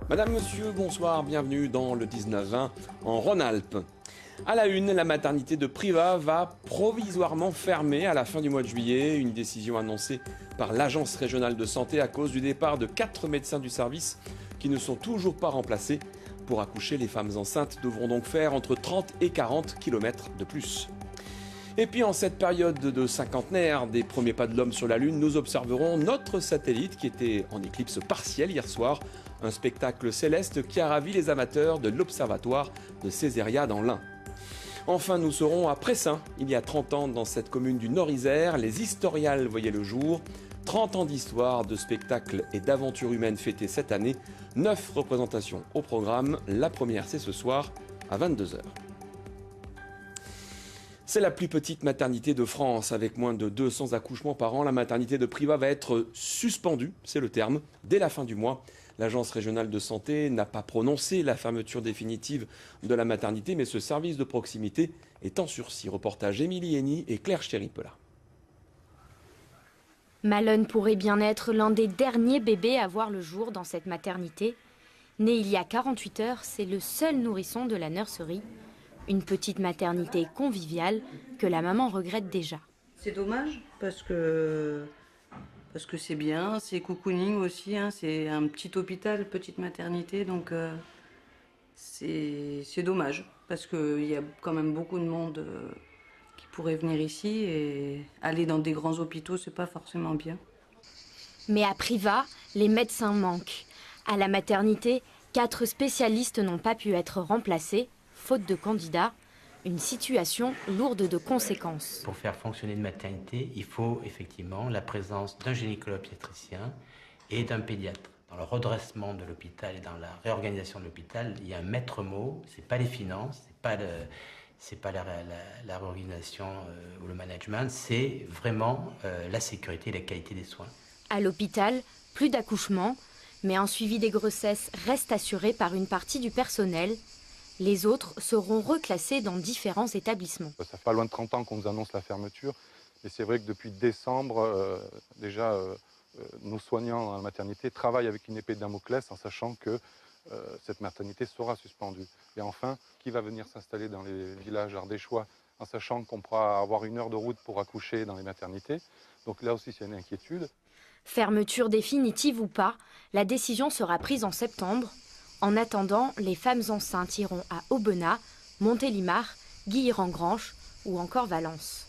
Madame, monsieur, bonsoir, bienvenue dans le 19-20 en Rhône-Alpes. À la une, la maternité de Privas va provisoirement fermer à la fin du mois de juillet. Une décision annoncée par l'Agence régionale de santé à cause du départ de 4 médecins du service qui ne sont toujours pas remplacés. Pour accoucher, les femmes enceintes devront donc faire entre 30 et 40 km de plus. Et puis en cette période de cinquantenaire des premiers pas de l'homme sur la Lune, nous observerons notre satellite qui était en éclipse partielle hier soir. Un spectacle céleste qui a ravi les amateurs de l'observatoire de Césaria dans l'Ain. Enfin, nous serons à Pressin. Il y a 30 ans, dans cette commune du Nord-Isère, les historiales voyaient le jour. 30 ans d'histoire, de spectacles et d'aventures humaines fêtées cette année. 9 représentations au programme. La première, c'est ce soir à 22h. C'est la plus petite maternité de France, avec moins de 200 accouchements par an. La maternité de Privas va être suspendue, c'est le terme, dès la fin du mois. L'Agence régionale de santé n'a pas prononcé la fermeture définitive de la maternité, mais ce service de proximité est en sursis. Reportage Émilie Henny et Claire Chéripela. Malone pourrait bien être l'un des derniers bébés à voir le jour dans cette maternité. Né il y a 48 heures, c'est le seul nourrisson de la nurserie. Une petite maternité conviviale que la maman regrette déjà. C'est dommage parce que c'est bien, c'est cocooning aussi, hein, c'est un petit hôpital, petite maternité, donc c'est dommage parce qu'il y a quand même beaucoup de monde qui pourrait venir ici et aller dans des grands hôpitaux, c'est pas forcément bien. Mais à Privas, les médecins manquent. À la maternité, 4 spécialistes n'ont pas pu être remplacés. Faute de candidats, une situation lourde de conséquences. Pour faire fonctionner une maternité, il faut effectivement la présence d'un gynécologue obstétricien et d'un pédiatre. Dans le redressement de l'hôpital et dans la réorganisation de l'hôpital, il y a un maître mot, c'est pas les finances, c'est pas la réorganisation ou le management, c'est vraiment la sécurité et la qualité des soins. À l'hôpital, plus d'accouchements, mais un suivi des grossesses reste assuré par une partie du personnel. Les autres seront reclassés dans différents établissements. Ça fait pas loin de 30 ans qu'on nous annonce la fermeture. Et c'est vrai que depuis décembre, nos soignants dans la maternité travaillent avec une épée de Damoclès en sachant que cette maternité sera suspendue. Et enfin, qui va venir s'installer dans les villages ardéchois en sachant qu'on pourra avoir 1 heure de route pour accoucher dans les maternités. Donc là aussi, c'est une inquiétude. Fermeture définitive ou pas, la décision sera prise en septembre. En attendant, les femmes enceintes iront à Aubenas, Montélimar, Guilherand-Grange ou encore Valence.